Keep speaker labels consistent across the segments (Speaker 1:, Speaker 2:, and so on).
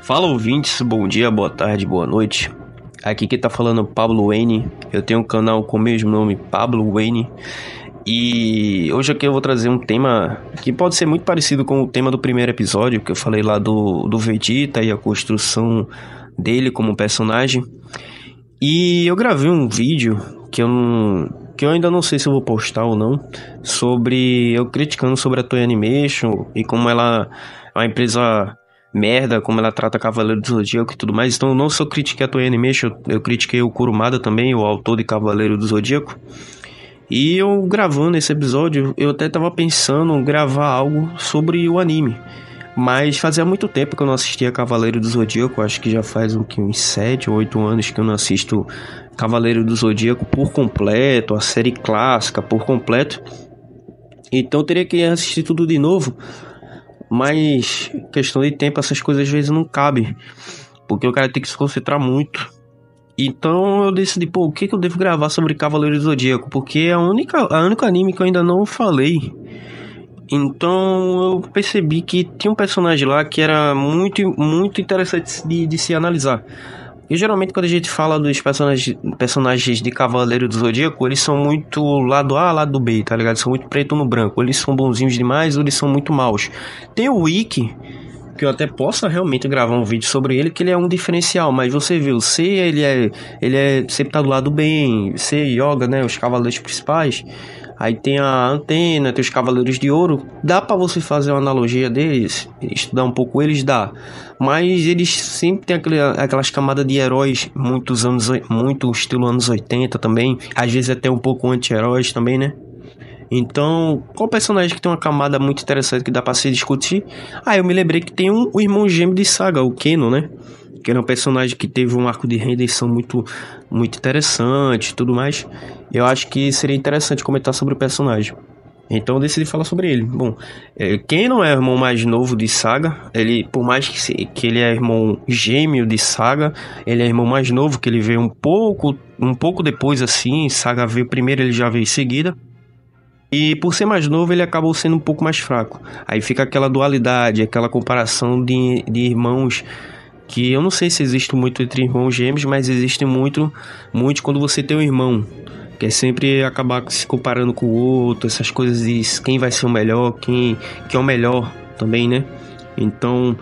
Speaker 1: Fala ouvintes, bom dia, boa tarde, boa noite. Aqui quem tá falando é o Pablo Wayne. Eu tenho um canal com o mesmo nome, Pablo Wayne. E hoje aqui eu vou trazer um tema que pode ser muito parecido com o tema do primeiro episódio, que eu falei lá do Vegeta e a construção dele como personagem. E eu gravei um vídeo que eu ainda não sei se eu vou postar ou não, sobre eu criticando sobre a Toei Animation e como ela é uma empresa merda, como ela trata Cavaleiro do Zodíaco e tudo mais. Então eu não só critiquei a Toei Animation, eu critiquei o Kurumada também, o autor de Cavaleiro do Zodíaco. E eu gravando esse episódio, eu até tava pensando em gravar algo sobre o anime. Mas fazia muito tempo que eu não assistia Cavaleiro do Zodíaco. Acho que já faz uns 7 ou 8 anos que eu não assisto Cavaleiro do Zodíaco por completo, a série clássica por completo. Então eu teria que assistir tudo de novo. Mas questão de tempo, essas coisas às vezes não cabem, porque o cara tem que se concentrar muito. Então eu decidi, o que eu devo gravar sobre Cavaleiro do Zodíaco? Porque é a única anime que eu ainda não falei. Então eu percebi que tinha um personagem lá que era muito interessante de se analisar. E geralmente quando a gente fala dos personagens de Cavaleiro do Zodíaco, eles são muito lado A, lado B, tá ligado? São muito preto no branco. Eles são bonzinhos demais ou eles são muito maus. Tem o Ikki, que eu até possa realmente gravar um vídeo sobre ele, que ele é um diferencial, mas você vê, o Seiya, ele sempre tá do lado bem, Seiya e Yoga, né, os cavaleiros principais. Aí tem a Antena, tem os Cavaleiros de Ouro. Dá pra você fazer uma analogia deles, estudar um pouco eles, dá. Mas eles sempre tem aquelas camadas de heróis, muito estilo anos 80 também. Às vezes até um pouco anti-heróis também, né? Então, qual personagem que tem uma camada muito interessante que dá pra se discutir? Eu me lembrei que tem o irmão gêmeo de Saga, o Keno, né? Que era um personagem que teve um arco de redenção muito interessante e tudo mais. Eu acho que seria interessante comentar sobre o personagem. Então eu decidi falar sobre ele. Bom, Keno é o irmão mais novo de Saga. Ele, por mais que ele é irmão gêmeo de Saga, ele é irmão mais novo, que ele veio um pouco depois assim. Saga veio primeiro, ele já veio em seguida. E por ser mais novo, ele acabou sendo um pouco mais fraco. Aí fica aquela dualidade, aquela comparação de irmãos, que eu não sei se existe muito entre irmãos gêmeos, mas existe muito quando você tem um irmão, que é sempre acabar se comparando com o outro, essas coisas de quem vai ser o melhor, quem é o melhor também, né? Então,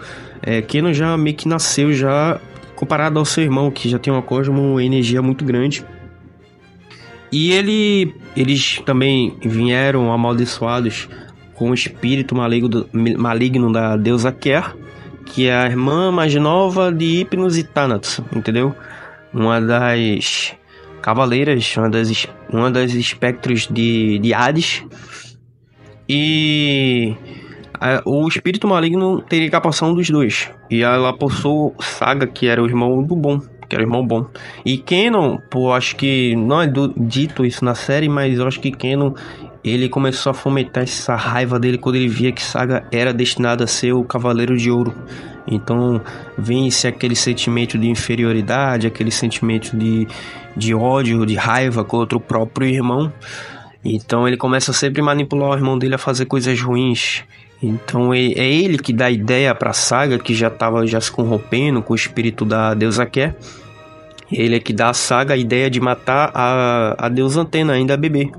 Speaker 1: Keno já meio que nasceu já comparado ao seu irmão, que já tem uma cosmo energia muito grande. E eles também vieram amaldiçoados com o espírito maligno da deusa Ker, que é a irmã mais nova de Hypnos e Thanatos, entendeu? Uma das cavaleiras, uma das espectros de Hades. E o espírito maligno teria que passar um dos dois. E ela possui Saga, que era o irmão do bom. Que era o irmão bom. E Kenon, acho que não é dito isso na série, mas eu acho que Kenon, ele começou a fomentar essa raiva dele quando ele via que Saga era destinada a ser o Cavaleiro de Ouro. Então vence aquele sentimento de inferioridade, aquele sentimento de ódio, de raiva contra o próprio irmão. Então ele começa a sempre manipular o irmão dele a fazer coisas ruins. Então é ele que dá a ideia pra Saga, que já estava se corrompendo com o espírito da deusa Ker. Ele é que dá a Saga a ideia de matar a deusa Antena, ainda bebê.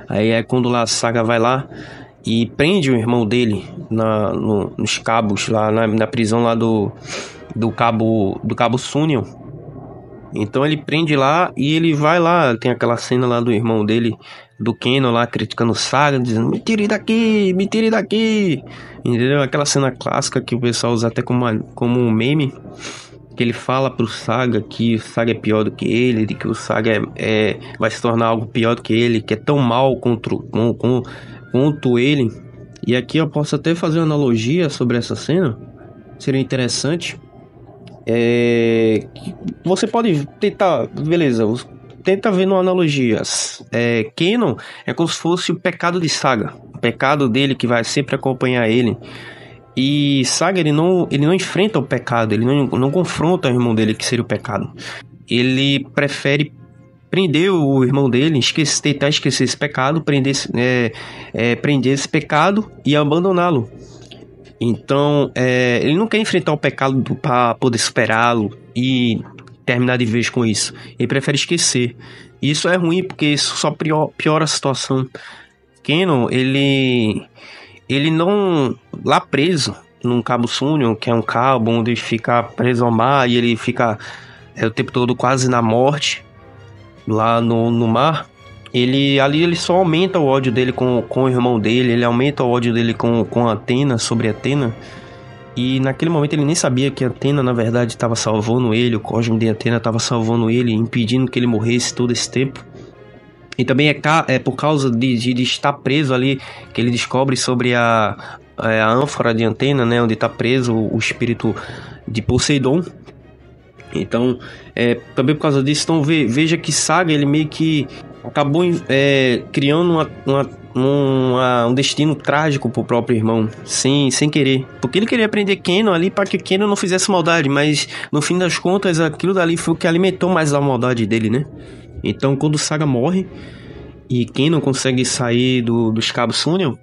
Speaker 1: Aí é quando lá a Saga vai lá e prende o irmão dele nos cabos, lá na prisão lá do cabo Sunion. Então ele prende lá e ele vai lá, tem aquela cena lá do irmão dele, do Keno lá, criticando Saga, dizendo, me tire daqui, entendeu? Aquela cena clássica que o pessoal usa até como um meme, que ele fala pro Saga que o Saga é pior do que ele, de que o Saga vai se tornar algo pior do que ele, que é tão mal quanto ele. E aqui eu posso até fazer uma analogia sobre essa cena, seria interessante. Você pode tentar, beleza, tenta ver uma analogia. Kenon é como se fosse o pecado de Saga, o pecado dele que vai sempre acompanhar ele. E Saga, ele não enfrenta o pecado, ele não confronta o irmão dele, que seria o pecado. Ele prefere prender o irmão dele, tentar esquecer esse pecado, prender esse pecado e abandoná-lo. Então, ele não quer enfrentar o pecado para poder superá-lo e terminar de vez com isso. Ele prefere esquecer. E isso é ruim porque isso só piora a situação. Kenon, ele não... Lá preso, num Cabo Sunion, que é um cabo onde fica preso ao mar e ele fica o tempo todo quase na morte, lá no mar. Ele só aumenta o ódio dele com o irmão dele, ele aumenta o ódio dele com Athena, sobre Athena. E naquele momento ele nem sabia que Athena, na verdade, estava salvando ele, o cosmo de Athena estava salvando ele, impedindo que ele morresse todo esse tempo. E também é por causa de estar preso ali que ele descobre sobre a ânfora de Athena, né, onde está preso o espírito de Poseidon. Então, também por causa disso, então veja que Saga, ele meio que acabou criando um destino trágico pro próprio irmão, sem querer. Porque ele queria prender Kenon ali para que Kenon não fizesse maldade, mas no fim das contas aquilo dali foi o que alimentou mais a maldade dele, né? Então quando Saga morre e Kenon consegue sair dos Cabos Sunion,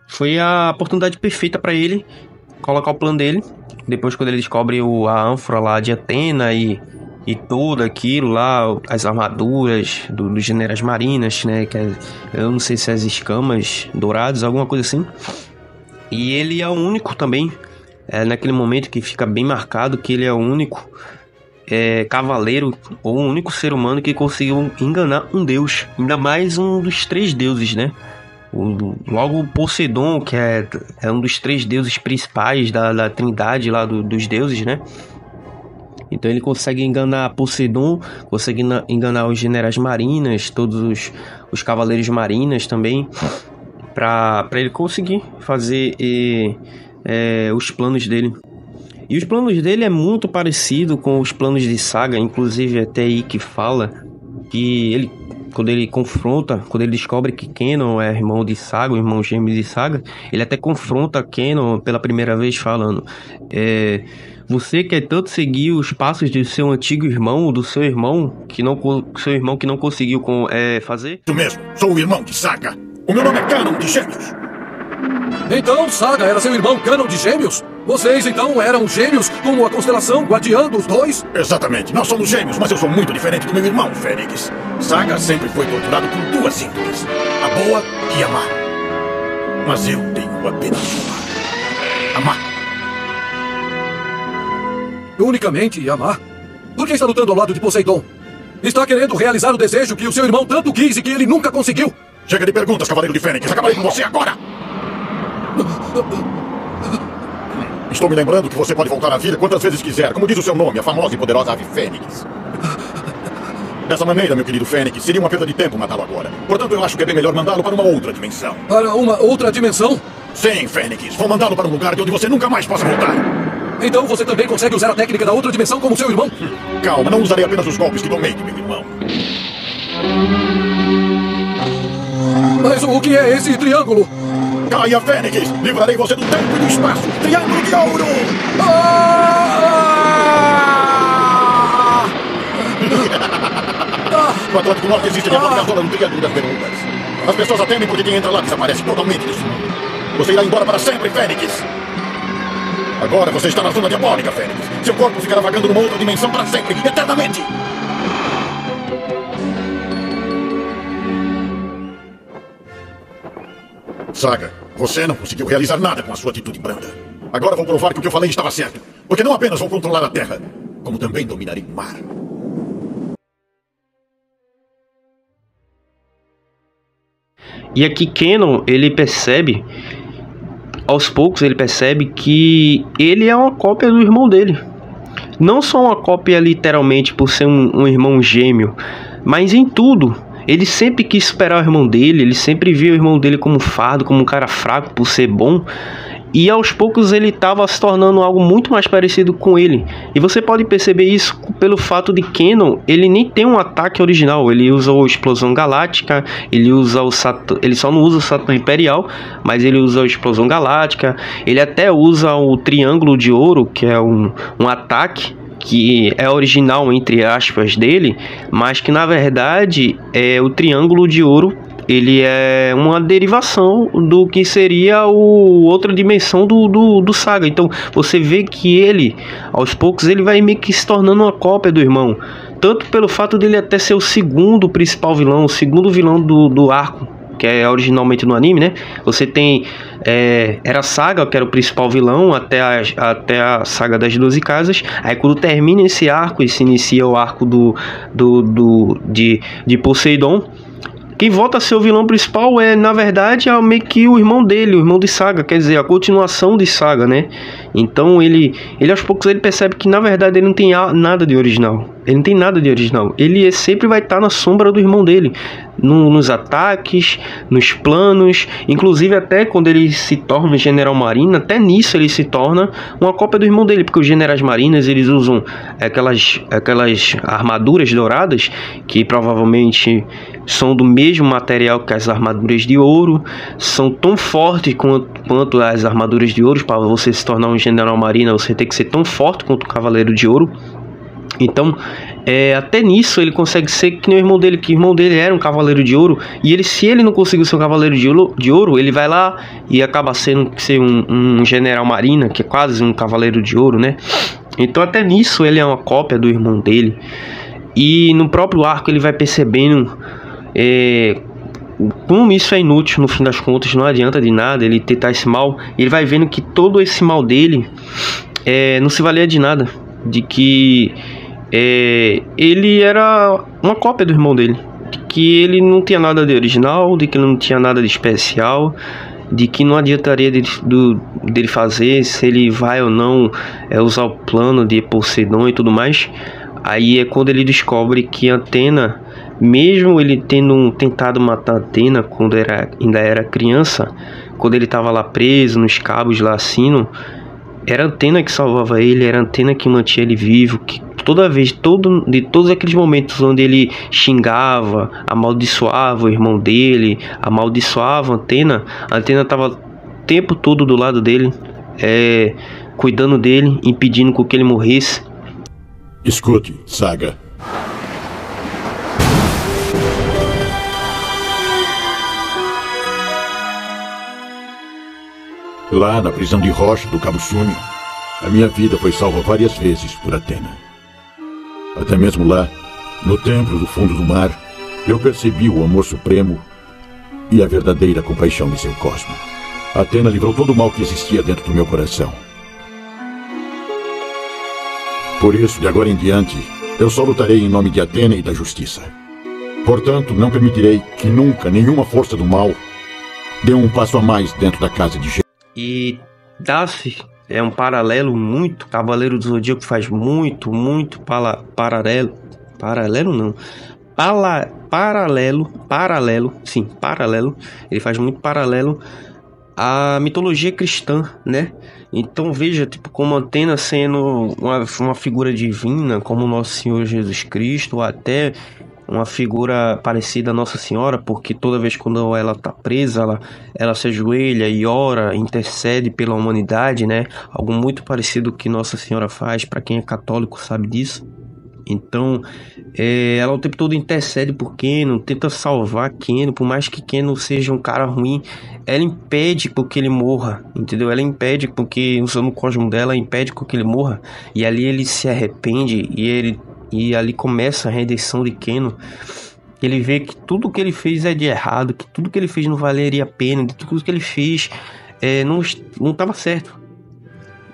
Speaker 1: foi a oportunidade perfeita para ele colocar o plano dele. Depois quando ele descobre a ânfora lá de Athena e tudo aquilo lá, as armaduras dos generais marinas, né, eu não sei se as escamas douradas, alguma coisa assim. E ele é o único também, naquele momento que fica bem marcado que ele é o único cavaleiro ou o único ser humano que conseguiu enganar um deus, ainda mais um dos 3 deuses, né? Logo Poseidon, que é um dos 3 deuses principais da trindade lá dos deuses, né? Então ele consegue enganar Poseidon, consegue enganar os generais marinas, todos os cavaleiros marinas também, para ele conseguir fazer os planos dele. E os planos dele é muito parecido com os planos de Saga, inclusive até aí que fala que quando ele descobre que Kenon é irmão de Saga, o irmão gêmeo de Saga, ele até confronta Kenon pela primeira vez falando: você quer tanto seguir os passos do seu antigo irmão, do seu irmão que não conseguiu fazer?
Speaker 2: Isso mesmo, sou o irmão de Saga. O meu nome é Kenon de Gêmeos.
Speaker 3: Então Saga era seu irmão Kenon de Gêmeos? Vocês então eram gêmeos como a constelação guardiã dos 2?
Speaker 2: Exatamente, nós somos gêmeos, mas eu sou muito diferente do meu irmão, Fênix. Saga sempre foi torturado por 2 índoles, a boa e a má. Mas eu tenho apenas uma: a má.
Speaker 3: Unicamente amar? Por que está lutando ao lado de Poseidon? Está querendo realizar o desejo que o seu irmão tanto quis e que ele nunca conseguiu?
Speaker 2: Chega de perguntas, Cavaleiro de Fênix. Acabarei com você agora! Estou me lembrando que você pode voltar à vida quantas vezes quiser, como diz o seu nome, a famosa e poderosa ave Fênix. Dessa maneira, meu querido Fênix, seria uma perda de tempo matá-lo agora. Portanto, eu acho que é bem melhor mandá-lo para uma outra dimensão.
Speaker 3: Para uma outra dimensão?
Speaker 2: Sim, Fênix. Vou mandá-lo para um lugar de onde você nunca mais possa voltar.
Speaker 3: Então você também consegue usar a técnica da outra dimensão como seu irmão?
Speaker 2: Calma, não usarei apenas os golpes que tomei de meu irmão.
Speaker 3: Mas o que é esse triângulo?
Speaker 2: Caia, Fênix! Livrarei você do tempo e do espaço! Triângulo de ouro! No Atlântico Norte existe a diabólica zona no Triângulo das Bermudas. As pessoas a temem porque quem entra lá desaparece totalmente desse mundo. Você irá embora para sempre, Fênix! Agora você está na zona diabólica, Fênix. Seu corpo ficará vagando numa outra dimensão para sempre, eternamente! Saga, você não conseguiu realizar nada com a sua atitude branda. Agora vou provar que o que eu falei estava certo. Porque não apenas vou controlar a Terra, como também dominarei o mar.
Speaker 1: E aqui Kenon, aos poucos ele percebe que ele é uma cópia do irmão dele. Não só uma cópia literalmente por ser um irmão gêmeo, mas em tudo. Ele sempre quis superar o irmão dele, ele sempre viu o irmão dele como um fardo, como um cara fraco por ser bom. E aos poucos ele estava se tornando algo muito mais parecido com ele. E você pode perceber isso pelo fato de Kenon, ele nem tem um ataque original. Ele usa a Explosão Galáctica, ele só não usa o Satã Imperial, mas ele usa a Explosão Galáctica. Ele até usa o Triângulo de Ouro, que é um ataque que é original entre aspas dele, mas que na verdade o Triângulo de Ouro ele é uma derivação do que seria o outra dimensão do Saga. Então você vê que ele, aos poucos, ele vai meio que se tornando uma cópia do irmão. Tanto pelo fato dele até ser o segundo principal vilão, o segundo vilão do arco, que é originalmente no anime, né? Você tem era Saga, que era o principal vilão, até a Saga das 12 Casas. Aí quando termina esse arco e se inicia o arco de Poseidon, quem volta a ser o vilão principal na verdade, meio que o irmão dele, o irmão de Saga, quer dizer, a continuação de Saga, né? Então ele aos poucos ele percebe que na verdade ele não tem nada de original. Ele não tem nada de original. Ele sempre vai estar na sombra do irmão dele, nos ataques, nos planos, inclusive até quando ele se torna General Marina, até nisso ele se torna uma cópia do irmão dele, porque os Generais Marinas eles usam aquelas armaduras douradas que provavelmente são do mesmo material que as armaduras de ouro, são tão fortes quanto as armaduras de ouro. Para você se tornar um General Marina, você tem que ser tão forte quanto o Cavaleiro de Ouro. Então, até nisso ele consegue ser que nem o irmão dele, que o irmão dele era um Cavaleiro de Ouro, e se ele não conseguiu ser um Cavaleiro de Ouro, ele vai lá e acaba ser um General Marina, que é quase um Cavaleiro de Ouro, né? Então até nisso ele é uma cópia do irmão dele. E no próprio arco ele vai percebendo como isso é inútil no fim das contas, não adianta de nada ele tentar esse mal. Ele vai vendo que todo esse mal dele não se valia de nada, de que ele era uma cópia do irmão dele, de que ele não tinha nada de original, de que ele não tinha nada de especial, de que não adiantaria dele fazer, se ele vai ou não usar o plano de Poseidon e tudo mais. Aí é quando ele descobre que Atena, mesmo ele tendo tentado matar Atena quando ainda era criança, quando ele estava lá preso nos cabos lá Sino, era Atena que salvava ele, era Atena que mantinha ele vivo, que de todos aqueles momentos onde ele xingava, amaldiçoava o irmão dele, amaldiçoava a Atena estava o tempo todo do lado dele, cuidando dele, impedindo com que ele morresse.
Speaker 2: Escute, Saga. Lá na prisão de rocha do Cabo Súmio, a minha vida foi salva várias vezes por Atena. Até mesmo lá, no templo do fundo do mar, eu percebi o amor supremo e a verdadeira compaixão de seu cosmo. Atena livrou todo o mal que existia dentro do meu coração. Por isso, de agora em diante, eu só lutarei em nome de Atena e da justiça. Portanto, não permitirei que nunca nenhuma força do mal dê um passo a mais dentro da casa de Gêmeos.
Speaker 1: E dá-se um paralelo muito, Cavaleiro do Zodíaco faz muito paralelo, ele faz muito paralelo à mitologia cristã, né? Então veja, como Atena sendo uma figura divina, como Nosso Senhor Jesus Cristo, ou até uma figura parecida a Nossa Senhora, porque toda vez quando ela está presa, ela se ajoelha e ora, intercede pela humanidade, né? Algo muito parecido que Nossa Senhora faz, para quem é católico sabe disso. Então, ela o tempo todo intercede por Keno, tenta salvar Keno, por mais que Keno seja um cara ruim, ela impede com que ele morra, entendeu? Ela impede com que, usando o cosmo dela, impede com que ele morra, e ali ele se arrepende, e ali começa a redenção de Keno. Ele vê que tudo que ele fez é de errado, que tudo que ele fez não valeria a pena, que tudo que ele fez não estava certo.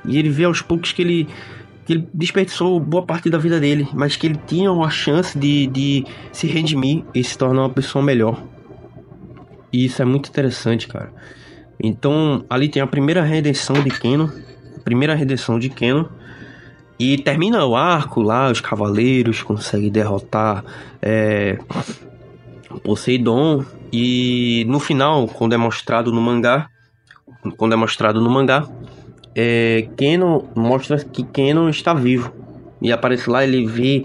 Speaker 1: E ele vê aos poucos que ele desperdiçou boa parte da vida dele, mas que ele tinha uma chance de se redimir e se tornar uma pessoa melhor. E isso é muito interessante, cara. Então, ali tem a primeira redenção de Keno. E termina o arco lá, os cavaleiros conseguem derrotar Poseidon. E no final, quando é mostrado no mangá, Keno mostra que Keno está vivo. E aparece lá, ele vê,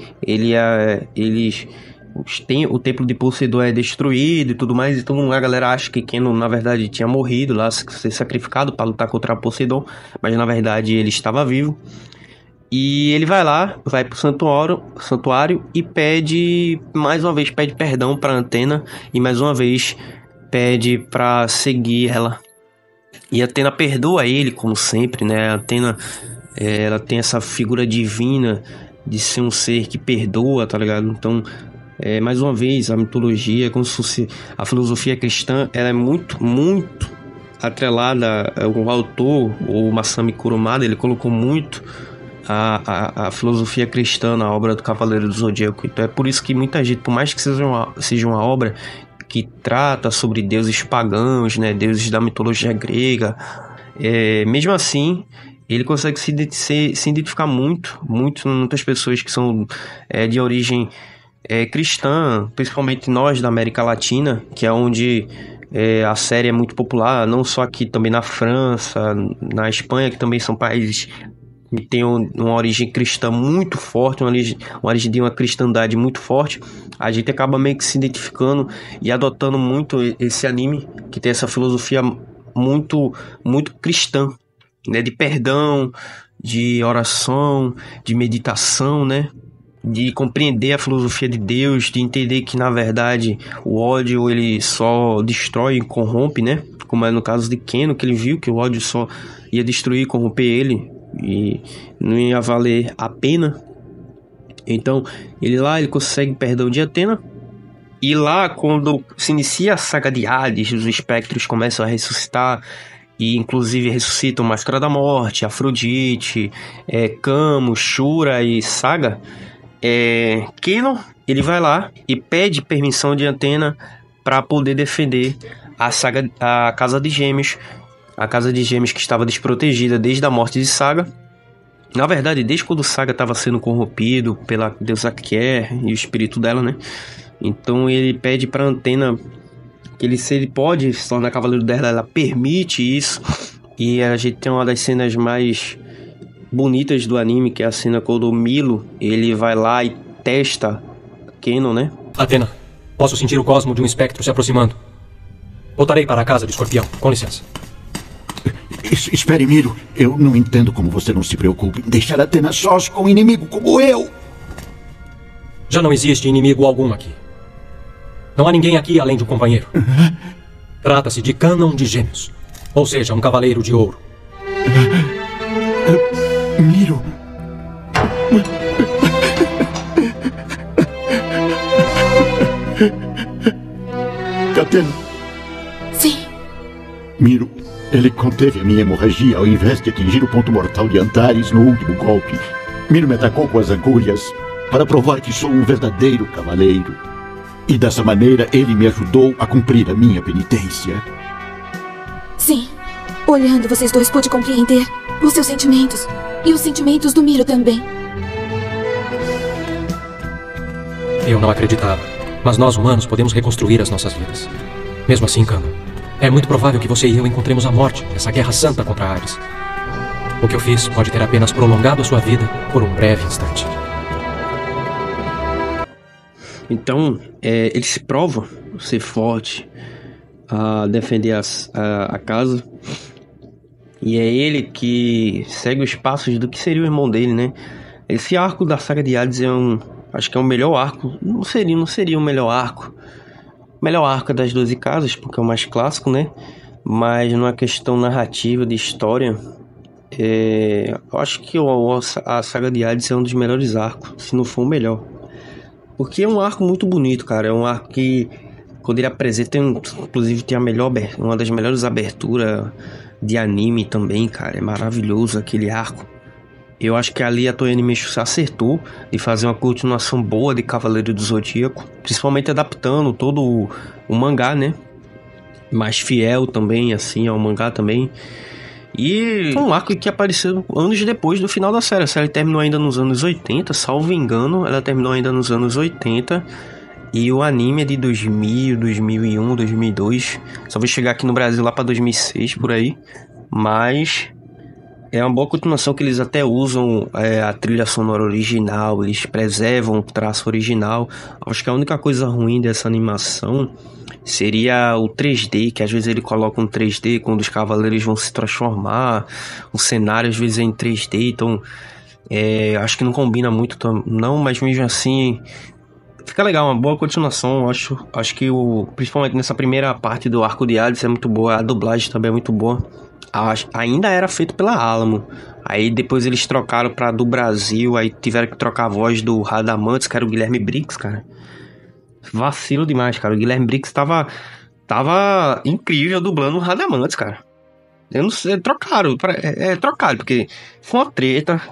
Speaker 1: o templo de Poseidon é destruído e tudo mais. Então a galera acha que Keno na verdade tinha morrido lá, ser sacrificado para lutar contra Poseidon, mas na verdade ele estava vivo. E ele vai pro santuário e mais uma vez, pede perdão pra Athena e mais uma vez pede pra seguir ela. E Athena perdoa ele, como sempre, né? A Athena, ela tem essa figura divina de ser um ser que perdoa, tá ligado? Então, mais uma vez, a mitologia, como se fosse a filosofia cristã, ela é muito, muito atrelada. O autor, o Masami Kurumada, ele colocou muito a filosofia cristã na obra do Cavaleiro do Zodíaco. Então é por isso que muita gente, por mais que seja uma obra que trata sobre deuses pagãos, né, deuses da mitologia grega, mesmo assim ele consegue se identificar muitas pessoas que são de origem cristã, principalmente nós da América Latina, que é onde a série é muito popular, não só aqui, também na França, na Espanha, que também são países que têm uma origem cristã muito forte, uma origem de uma cristandade muito forte. A gente acaba meio que se identificando e adotando muito esse anime, que tem essa filosofia muito, muito cristã, né? De perdão, de oração, de meditação, né? De compreender a filosofia de Deus, de entender que, na verdade, o ódio ele só destrói e corrompe, né? Como é no caso de Keno, que ele viu que o ódio só ia destruir e corromper ele, e não ia valer a pena. Então, ele consegue perdão de Athena. E lá, quando se inicia a saga de Hades, os espectros começam a ressuscitar, e inclusive ressuscitam Máscara da Morte, Afrodite, Camus, Shura e Saga. Keno, ele vai lá e pede permissão de Athena para poder defender a Casa de Gêmeos. A Casa de Gêmeos que estava desprotegida desde a morte de Saga. Na verdade, desde quando Saga estava sendo corrompido pela deusa Ker e o espírito dela, né? Então ele pede para Athena que se ele pode se tornar cavaleiro dela, ela permite isso. E a gente tem uma das cenas mais bonitas do anime, que é a cena quando o Milo, ele vai lá e testa Keno, né?
Speaker 3: Athena, posso sentir o cosmo de um espectro se aproximando. Voltarei para a casa de Escorpião, com licença.
Speaker 2: Espere, Miro. Eu não entendo como você não se preocupa em deixar Athena sós com um inimigo como eu.
Speaker 3: Já não existe inimigo algum aqui. Não há ninguém aqui além de um companheiro. Trata-se de Cânon de Gêmeos, ou seja, um cavaleiro de ouro.
Speaker 2: Miro. Athena.
Speaker 4: Sim.
Speaker 2: Miro, ele conteve a minha hemorragia ao invés de atingir o ponto mortal de Antares no último golpe. Miro me atacou com as agulhas para provar que sou um verdadeiro cavaleiro. E dessa maneira ele me ajudou a cumprir a minha penitência.
Speaker 4: Sim. Olhando vocês dois, pude compreender os seus sentimentos. E os sentimentos do Miro também.
Speaker 3: Eu não acreditava. Mas nós, humanos, podemos reconstruir as nossas vidas. Mesmo assim, Cânon, é muito provável que você e eu encontremos a morte nessa guerra santa contra Hades. O que eu fiz pode ter apenas prolongado a sua vida por um breve instante.
Speaker 1: Então, ele se prova ser forte, a defender a casa. E é ele que segue os passos do que seria o irmão dele, né? Esse arco da saga de Hades acho que é o melhor arco. Não seria o melhor arco. O melhor arco é das 12 casas, porque é o mais clássico, né? Mas numa questão narrativa, de história, eu acho que a saga de Hades é um dos melhores arcos, se não for o melhor. Porque é um arco muito bonito, cara. É um arco que, quando ele apresenta, inclusive tem uma das melhores aberturas de anime também, cara. É maravilhoso aquele arco. Eu acho que ali a Toei Animation se acertou de fazer uma continuação boa de Cavaleiro do Zodíaco, principalmente adaptando todo o mangá, né? Mais fiel também, assim, ao mangá também. E foi um arco que apareceu anos depois do final da série. A série terminou ainda nos anos 80, salvo engano, ela terminou ainda nos anos 80. E o anime é de 2000, 2001, 2002. Só vai chegar aqui no Brasil lá pra 2006, por aí. Mas é uma boa continuação, que eles até usam a trilha sonora original. Eles preservam o traço original. Acho que a única coisa ruim dessa animação seria o 3D, que às vezes ele coloca um 3D quando os cavaleiros vão se transformar. O cenário às vezes é em 3D, então Acho que não combina muito, não, mas mesmo assim fica legal, uma boa continuação. Acho que principalmente nessa primeira parte do arco de Hades é muito boa, a dublagem também é muito boa. Ainda era feito pela Alamo. Aí depois eles trocaram pra do Brasil, aí tiveram que trocar a voz do Radamantes, que era o Guilherme Briggs, cara. Vacilo demais, cara. O Guilherme Briggs tava incrível dublando o Radamantes, cara. Eu não sei, trocaram, porque foi uma treta.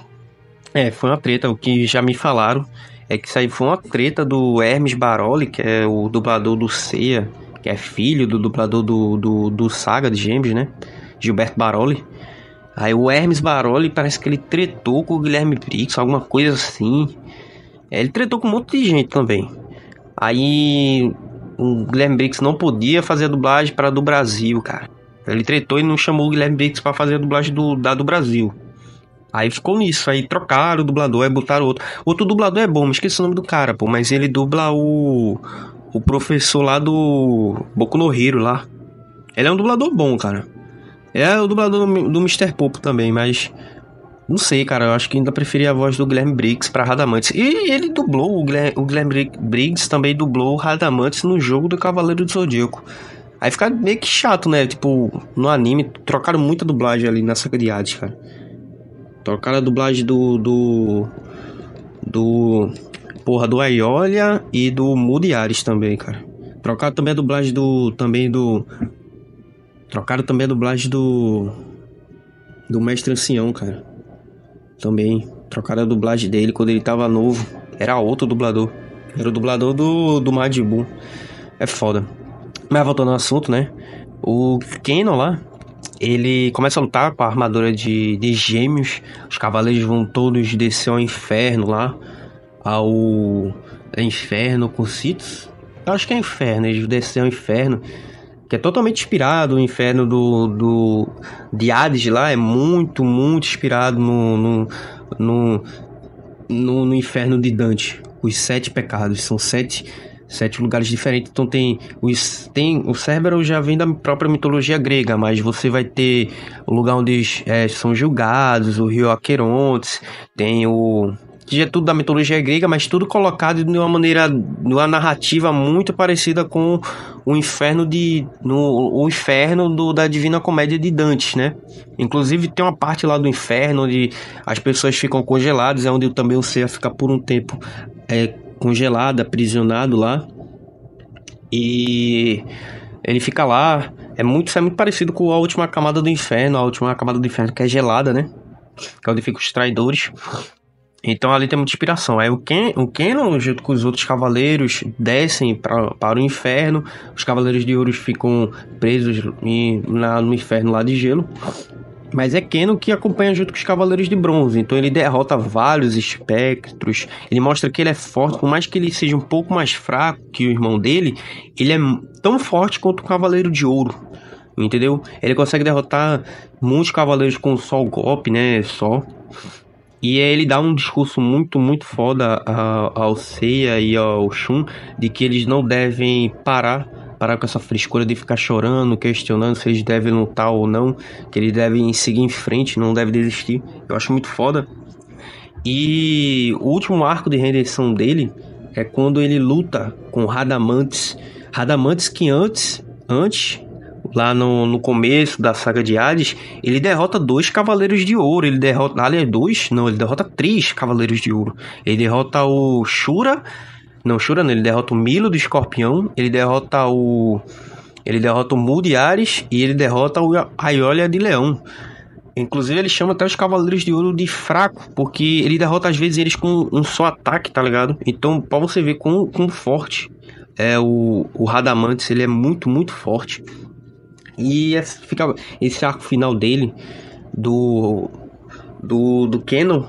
Speaker 1: Foi uma treta, o que já me falaram é que isso aí foi uma treta do Hermes Baroli, que é o dublador do Seiya, que é filho do dublador do Saga de Gêmeos, né? Gilberto Baroli. Aí o Hermes Baroli parece que ele tretou com o Guilherme Briggs, alguma coisa assim. Ele tretou com um monte de gente também. Aí o Guilherme Briggs não podia fazer a dublagem para do Brasil, cara. Ele tretou e não chamou o Guilherme Briggs para fazer a dublagem do Brasil. Aí ficou nisso, aí trocaram o dublador, aí botaram outro. Outro dublador é bom, me esqueci o nome do cara, pô, mas ele dubla o professor lá do Boku no Hero lá. Ele é um dublador bom, cara. É o dublador do Mr. Popo também, mas não sei, cara, eu acho que ainda preferia a voz do Guilherme Briggs pra Radamantes. E ele dublou, o Guilherme Briggs também dublou o Radamantes no jogo do Cavaleiro do Zodíaco. Aí fica meio que chato, né? Tipo, no anime, trocaram muita dublagem ali na Saga de Hades, cara. Trocaram a dublagem do Aiolia e do Mude Ares também, cara. Trocaram também a dublagem Trocaram também a dublagem do Mestre Ancião, cara. Também trocaram a dublagem dele quando ele tava novo. Era outro dublador. Era o dublador do Majin Buu. É foda. Mas voltando ao assunto, né? O Kenon lá, ele começa a lutar com a armadura de gêmeos. Os cavaleiros vão todos descer ao inferno lá. Ao inferno com Siths. Acho que é inferno, eles descer ao inferno. Que é totalmente inspirado, o inferno de Hades lá é muito, muito inspirado no inferno de Dante. Os 7 pecados, são 7 lugares diferentes. Então o Cérbero já vem da própria mitologia grega, mas você vai ter o lugar onde são julgados, o rio Aquerontes, tem que já é tudo da mitologia grega, mas tudo colocado de uma narrativa muito parecida com o inferno da Divina Comédia de Dante, né? Inclusive tem uma parte lá do inferno onde as pessoas ficam congeladas, é onde também o Seiya fica por um tempo congelado, aprisionado lá, e ele fica lá. Isso é muito parecido com a última camada do inferno, que é gelada, né? Que é onde ficam os traidores. Então ali tem muita inspiração. Aí o Kenon, junto com os outros cavaleiros, descem para o inferno. Os cavaleiros de ouro ficam presos no inferno lá de gelo. Mas é Kenon que acompanha junto com os cavaleiros de bronze. Então ele derrota vários espectros. Ele mostra que ele é forte. Por mais que ele seja um pouco mais fraco que o irmão dele, ele é tão forte quanto o cavaleiro de ouro. Entendeu? Ele consegue derrotar muitos cavaleiros com só o golpe, né? E ele dá um discurso muito, muito foda ao Seiya e ao Shun, de que eles não devem parar com essa frescura de ficar chorando, questionando se eles devem lutar ou não, que eles devem seguir em frente, não devem desistir. Eu acho muito foda. E o último arco de redenção dele é quando ele luta com Radamantes. Radamantes que antes lá no começo da saga de Hades, ele derrota 2 cavaleiros de ouro. Ele derrota 3 cavaleiros de ouro. Ele derrota o Shura. Não, Shura não, ele derrota o Milo do Escorpião. Ele derrota o Mude Ares. E ele derrota o Aiolia de Leão. Inclusive ele chama até os cavaleiros de ouro de fraco, porque ele derrota às vezes eles com um só ataque, tá ligado? Então pra você ver quão forte é o Radamantes. Ele é muito, muito forte. E fica esse arco final dele, do Kenon,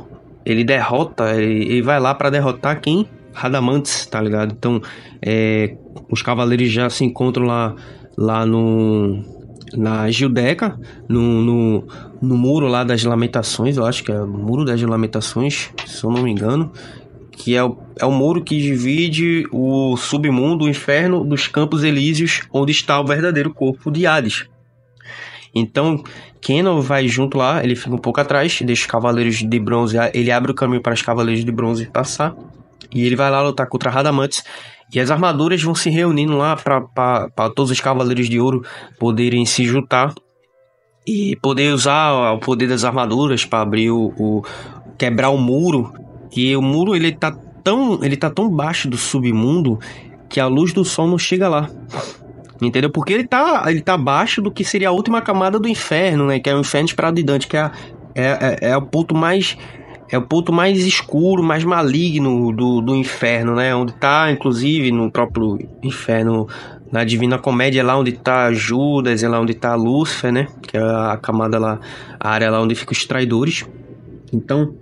Speaker 1: ele vai lá pra derrotar quem? Radamantes, tá ligado? Então, os cavaleiros já se encontram lá na Gildeca, no muro lá das Lamentações. Eu acho que é o Muro das Lamentações, se eu não me engano, que é o muro que divide o submundo, o inferno, dos Campos Elíseos, onde está o verdadeiro corpo de Hades. Então, Kenan vai junto lá, ele fica um pouco atrás, deixa os Cavaleiros de Bronze, ele abre o caminho para os Cavaleiros de Bronze passar, e ele vai lá lutar contra Radamantes, e as armaduras vão se reunindo lá para todos os Cavaleiros de Ouro poderem se juntar e poder usar o poder das armaduras para abrir quebrar o muro, que o muro ele tá tão baixo do submundo que a luz do sol não chega lá. Entendeu? Porque ele tá abaixo do que seria a última camada do inferno, né? Que é o inferno esperado de Dante, que é o ponto mais escuro, mais maligno do inferno, né? Onde tá, inclusive, no próprio inferno, na Divina Comédia, é lá onde tá Judas, é lá onde tá Lúcifer, né? Que é a camada lá, a área lá onde ficam os traidores. Então,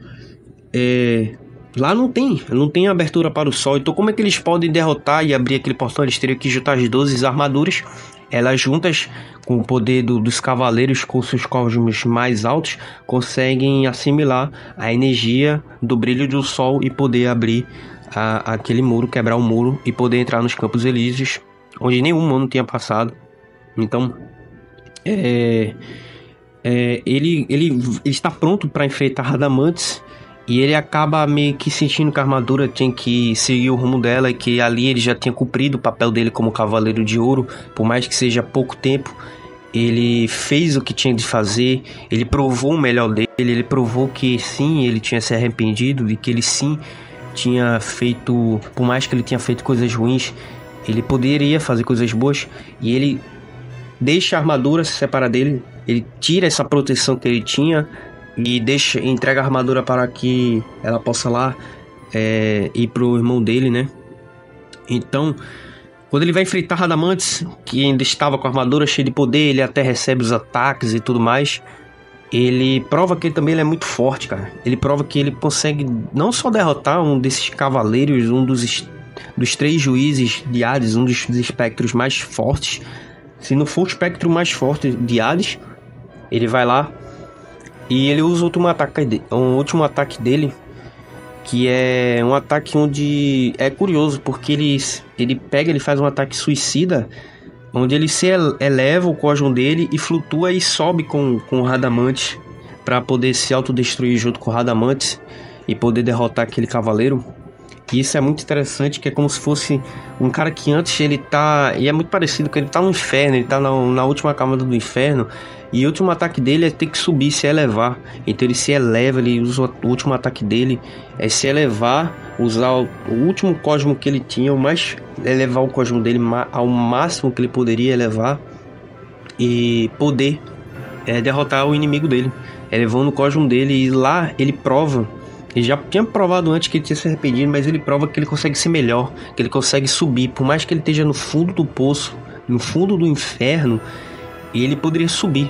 Speaker 1: lá não tem abertura para o sol. Então como é que eles podem derrotar e abrir aquele portão? Eles teriam que juntar as 12 armaduras, elas juntas com o poder dos cavaleiros, com seus cosmos mais altos, conseguem assimilar a energia do brilho do sol e poder abrir aquele muro, quebrar o muro e poder entrar nos Campos Elíseos, onde nenhum humano tinha passado. Então ele está pronto para enfrentar Radamantes. E ele acaba meio que sentindo que a armadura tinha que seguir o rumo dela, e que ali ele já tinha cumprido o papel dele como Cavaleiro de Ouro, por mais que seja pouco tempo. Ele fez o que tinha de fazer, ele provou o melhor dele, ele provou que sim, ele tinha se arrependido, de que ele sim tinha feito, por mais que ele tinha feito coisas ruins, ele poderia fazer coisas boas. E ele deixa a armadura se separar dele, ele tira essa proteção que ele tinha e entrega a armadura para que ela possa lá ir pro irmão dele, né? Então, quando ele vai enfrentar Radamantes, que ainda estava com a armadura cheia de poder, ele até recebe os ataques e tudo mais. Ele prova que também ele é muito forte, cara. Ele prova que ele consegue não só derrotar um desses cavaleiros, um dos 3 juízes de Hades, um dos espectros mais fortes. Se não for o espectro mais forte de Hades, ele vai lá e ele usa um último ataque dele, que é um ataque onde é curioso, porque ele faz um ataque suicida, onde ele se eleva o cosmo dele e flutua e sobe com o Radamantes para poder se autodestruir junto com o Radamantes e poder derrotar aquele cavaleiro. E isso é muito interessante, que é como se fosse um cara que antes ele tá... E é muito parecido, que ele tá no inferno, ele tá na última camada do inferno. E o último ataque dele é ter que subir, se elevar. Então ele se eleva, ele usa o último ataque dele, é se elevar, usar o último cosmo que ele tinha, elevar o cosmo dele ao máximo que ele poderia elevar. E poder derrotar o inimigo dele, elevando o cosmo dele. E lá ele prova... Ele já tinha provado antes que ele tinha se arrependido, mas ele prova que ele consegue ser melhor, que ele consegue subir. Por mais que ele esteja no fundo do poço, no fundo do inferno, ele poderia subir,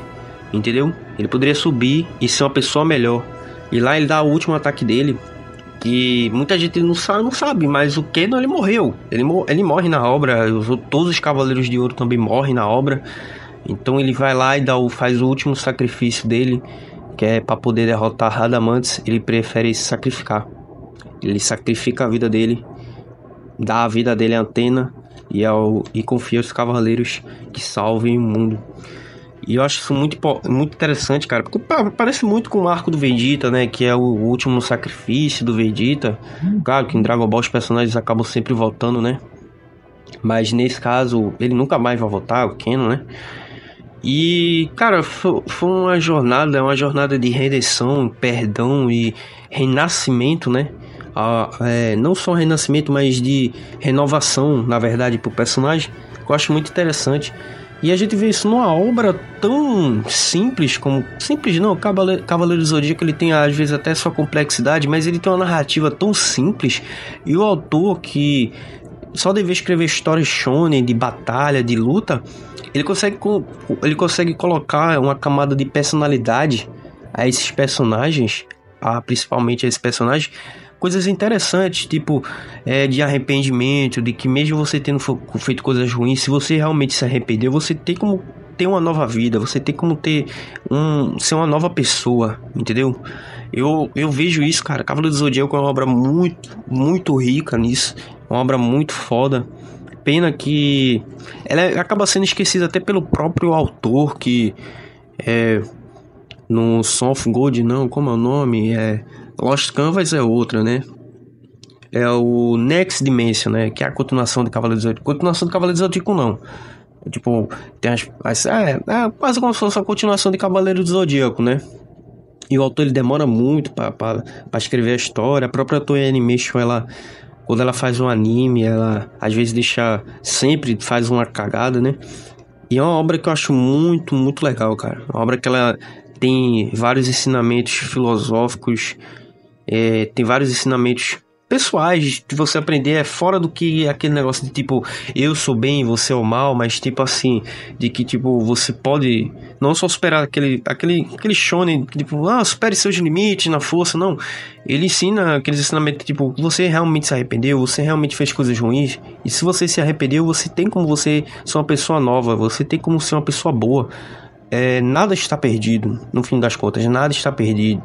Speaker 1: entendeu? Ele poderia subir e ser uma pessoa melhor. E lá ele dá o último ataque dele, que muita gente não sabe, mas o Kenan, ele morreu. Ele morre na obra, todos os Cavaleiros de Ouro também morrem na obra. Então ele vai lá e faz o último sacrifício dele, que é para poder derrotar Radamantes. Ele prefere se sacrificar. Ele sacrifica a vida dele, dá a vida dele à Atena e confia aos cavaleiros que salvem o mundo. E eu acho isso muito interessante, cara, porque parece muito com o arco do Vegeta, né, que é o último sacrifício do Vegeta. Claro que em Dragon Ball os personagens acabam sempre voltando, né, mas nesse caso ele nunca mais vai voltar, o Kenan, né. E, cara, foi uma jornada de redenção, perdão e renascimento, né? Não só renascimento, mas de renovação, na verdade, pro personagem, que eu acho muito interessante. E a gente vê isso numa obra tão simples como... Simples não, Cavaleiro do Zodíaco, ele tem às vezes até sua complexidade, mas ele tem uma narrativa tão simples. E o autor, que só devia escrever histórias shonen, de batalha, de luta... Ele consegue colocar uma camada de personalidade a esses personagens, principalmente a esses personagens, coisas interessantes, tipo de arrependimento, de que mesmo você tendo feito coisas ruins, se você realmente se arrependeu, você tem como ter uma nova vida, você tem como ser uma nova pessoa, entendeu? Eu vejo isso, cara. Cavaleiro do Zodíaco é uma obra muito, muito rica nisso, uma obra muito foda. Pena que ela acaba sendo esquecida até pelo próprio autor, que No Song of Gold, não, como é o nome? Lost Canvas é outra, né? É o Next Dimension, né? Que é a continuação de Cavaleiro do Zodíaco. Continuação de Cavaleiro do Zodíaco, não. Tipo, tem quase como se fosse a continuação de Cavaleiro do Zodíaco, né? E o autor, ele demora muito pra escrever a história. A própria Toei Animation, quando ela faz um anime, ela às vezes sempre faz uma cagada, né? E é uma obra que eu acho muito, muito legal, cara. Uma obra que ela tem vários ensinamentos filosóficos, tem vários ensinamentos pessoais de você aprender, fora do que aquele negócio de tipo, eu sou bem, você é o mal, mas tipo assim, de que tipo, você pode não só superar aquele shonen, tipo, supere seus limites na força, não. Ele ensina aqueles ensinamentos, tipo, você realmente se arrependeu, você realmente fez coisas ruins, e se você se arrependeu, você tem como você ser uma pessoa nova, você tem como ser uma pessoa boa. Nada está perdido, no fim das contas, nada está perdido.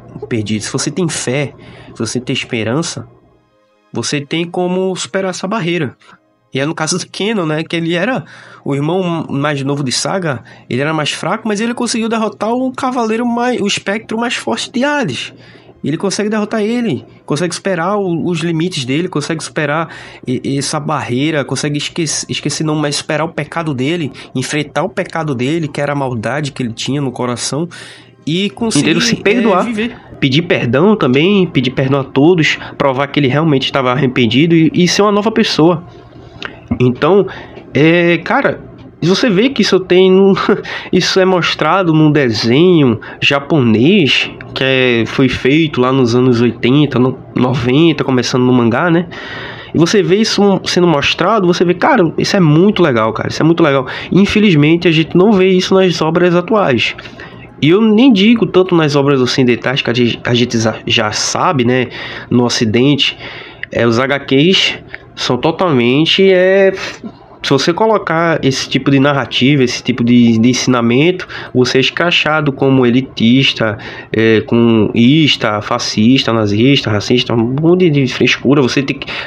Speaker 1: Se você tem fé, se você tem esperança, você tem como superar essa barreira. E é no caso do Kenon, né? Que ele era o irmão mais novo de Saga. Ele era mais fraco, mas ele conseguiu derrotar o o espectro mais forte de Hades. Ele consegue derrotar ele. Consegue superar os limites dele. Consegue superar essa barreira. Consegue esquecer não, mas superar o pecado dele. Enfrentar o pecado dele, que era a maldade que ele tinha no coração. E conseguir se perdoar, viver. Pedir perdão também, pedir perdão a todos, provar que ele realmente estava arrependido e ser uma nova pessoa. Então, cara, você vê que isso é mostrado num desenho japonês que foi feito lá nos anos 80, 90, começando no mangá, né? E você vê isso sendo mostrado, você vê, cara, isso é muito legal, cara, isso é muito legal. Infelizmente, a gente não vê isso nas obras atuais. E eu nem digo tanto nas obras ocidentais, que a gente já sabe, né? No ocidente, os HQs são totalmente... se você colocar esse tipo de narrativa, esse tipo de ensinamento, você é escrachado como elitista, fascista, nazista, racista, um monte de frescura.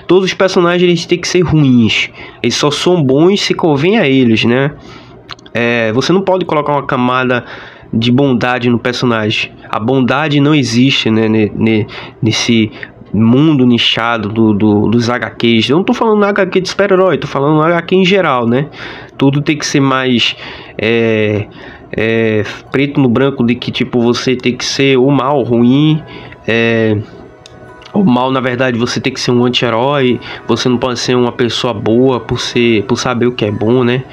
Speaker 1: Todos os personagens eles têm que ser ruins. Eles só são bons se convém a eles, né? Você não pode colocar uma camada de bondade no personagem. A bondade não existe, né, nesse mundo nichado dos HQs. Eu não tô falando HQ de super-herói, tô falando HQ em geral, né? Tudo tem que ser mais preto no branco, de que tipo, você tem que ser o mal, ruim. O mal, na verdade, você tem que ser um anti-herói. Você não pode ser uma pessoa boa por saber o que é bom, né?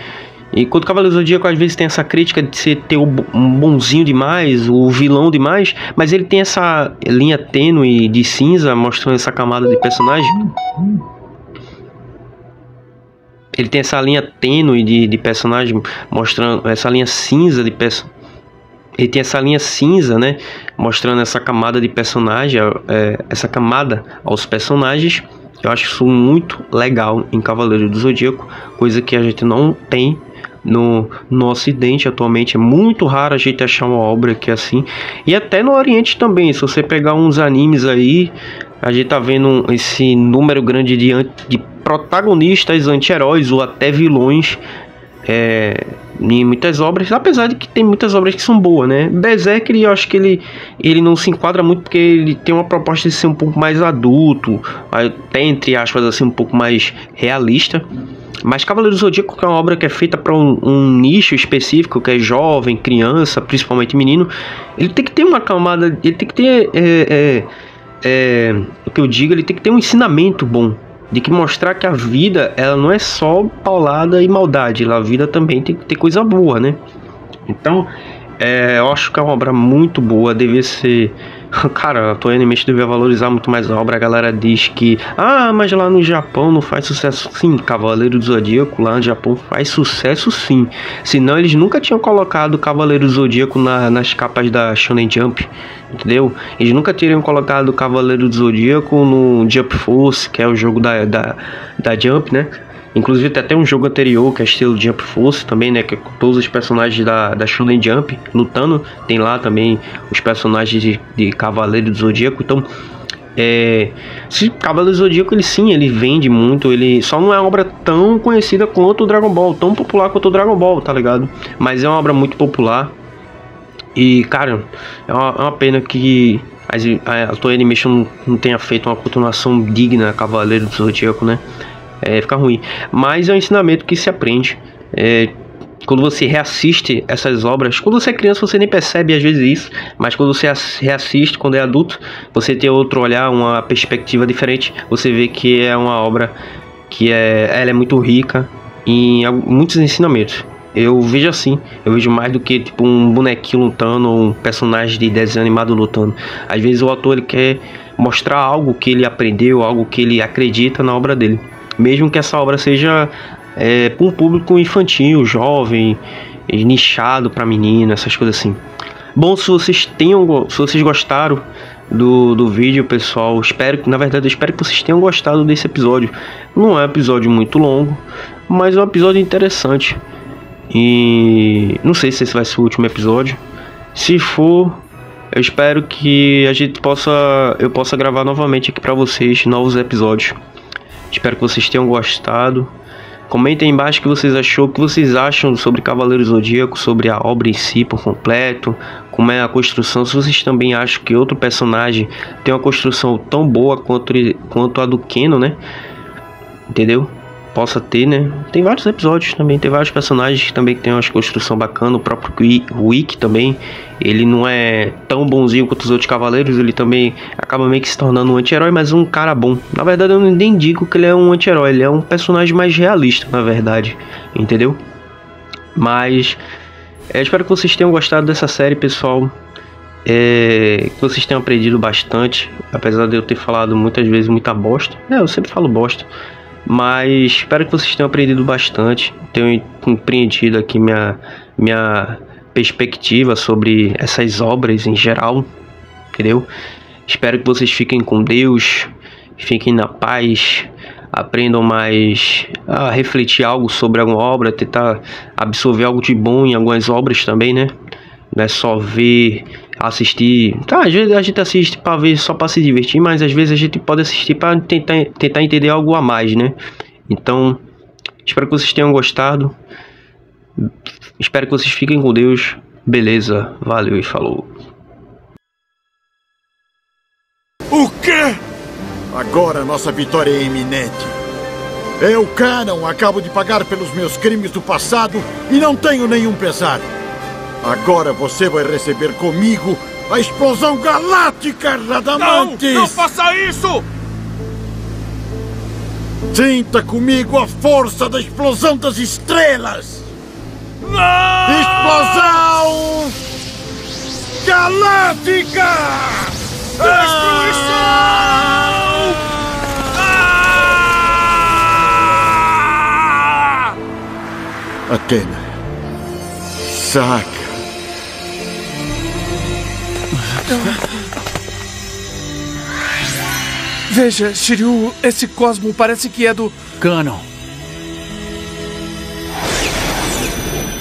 Speaker 1: Enquanto Cavaleiro do Zodíaco às vezes tem essa crítica de ter um bonzinho demais, o vilão demais, mas ele tem essa linha tênue de cinza, mostrando essa camada de personagem. Ele tem essa linha tênue de personagem, mostrando essa linha cinza de personagem. Ele tem essa linha cinza, né, mostrando essa camada de personagem, essa camada aos personagens. Eu acho isso muito legal em Cavaleiro do Zodíaco, coisa que a gente não tem no ocidente atualmente. É muito raro a gente achar uma obra que é assim, e até no oriente também. Se você pegar uns animes aí, a gente tá vendo esse número grande de protagonistas anti-heróis ou até vilões em muitas obras, apesar de que tem muitas obras que são boas, né? Berserk, eu acho que ele não se enquadra muito, porque ele tem uma proposta de ser um pouco mais adulto, até entre aspas assim, um pouco mais realista. Mas Cavaleiro do Zodíaco, que é uma obra que é feita para um nicho específico, que é jovem, criança, principalmente menino, ele tem que ter uma camada, ele tem que ter o que eu digo, ele tem que ter um ensinamento bom, de que mostrar que a vida, ela não é só paulada e maldade, a vida também tem que ter coisa boa, né? Então, eu acho que é uma obra muito boa, deve ser... Cara, a Toei Animation devia valorizar muito mais a obra. A galera diz que, mas lá no Japão não faz sucesso. Sim, Cavaleiro do Zodíaco lá no Japão faz sucesso sim. Senão eles nunca tinham colocado Cavaleiro do Zodíaco nas capas da Shonen Jump, entendeu? Eles nunca teriam colocado Cavaleiro do Zodíaco no Jump Force, que é o jogo da Jump, né? Inclusive tem até um jogo anterior que é estilo Jump Force também, né? Que é com todos os personagens da Shonen Jump lutando. Tem lá também os personagens de Cavaleiro do Zodíaco. Então, esse Cavaleiro do Zodíaco, ele vende muito. Ele só não é uma obra tão conhecida quanto o Dragon Ball, tão popular quanto o Dragon Ball, tá ligado? Mas é uma obra muito popular. E, cara, é uma pena que a Toei Animation não tenha feito uma continuação digna Cavaleiro do Zodíaco, né? Fica ruim. Mas é um ensinamento que se aprende. Quando você reassiste essas obras, quando você é criança você nem percebe às vezes isso, mas quando você reassiste, quando é adulto, você tem outro olhar, uma perspectiva diferente, você vê que é uma obra que ela é muito rica em muitos ensinamentos. Eu vejo assim, eu vejo mais do que tipo um bonequinho lutando ou um personagem de desenho animado lutando. Às vezes o autor ele quer mostrar algo que ele aprendeu, algo que ele acredita na obra dele, mesmo que essa obra seja para um público infantil, jovem, nichado para menino, essas coisas assim. Bom, se vocês gostaram do vídeo, pessoal, eu espero que vocês tenham gostado desse episódio. Não é um episódio muito longo, mas é um episódio interessante. E não sei se esse vai ser o último episódio. Se for, eu espero que eu possa gravar novamente aqui para vocês novos episódios. Espero que vocês tenham gostado. Comentem aí embaixo o que vocês acham sobre Cavaleiros do Zodíaco, sobre a obra em si por completo, como é a construção. Se vocês também acham que outro personagem tem uma construção tão boa quanto a do Keno, né? Entendeu? Possa ter, né? Tem vários episódios também, tem vários personagens também que tem uma construção bacana. O próprio Wick também, ele não é tão bonzinho quanto os outros cavaleiros, ele também acaba meio que se tornando um anti-herói, mas um cara bom. Na verdade eu nem digo que ele é um anti-herói, ele é um personagem mais realista, na verdade, entendeu? Mas eu espero que vocês tenham gostado dessa série, pessoal. Que vocês tenham aprendido bastante, apesar de eu ter falado muitas vezes muita bosta. Eu sempre falo bosta. Mas espero que vocês tenham aprendido bastante, tenham compreendido aqui minha perspectiva sobre essas obras em geral, entendeu? Espero que vocês fiquem com Deus, fiquem na paz, aprendam mais a refletir algo sobre alguma obra, tentar absorver algo de bom em algumas obras também, né? Não é só ver, assistir. Tá, às vezes a gente assiste para ver, só para se divertir, mas às vezes a gente pode assistir para tentar entender algo a mais, né? Então, espero que vocês tenham gostado. Espero que vocês fiquem com Deus. Beleza, valeu e falou.
Speaker 2: O quê? Agora nossa vitória é iminente. Eu, Canon, acabo de pagar pelos meus crimes do passado e não tenho nenhum pesar. Agora você vai receber comigo a explosão galáctica, Radamantes!
Speaker 5: Não faça isso!
Speaker 2: Sinta comigo a força da explosão das estrelas!
Speaker 5: Não!
Speaker 2: Explosão galáctica!
Speaker 5: Destruição!
Speaker 2: Atena, saca.
Speaker 5: Veja, Shiryu, esse cosmo parece que é do
Speaker 6: Canon.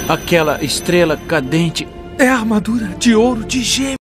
Speaker 6: Aquela estrela cadente
Speaker 5: é a armadura de ouro de gêmeos.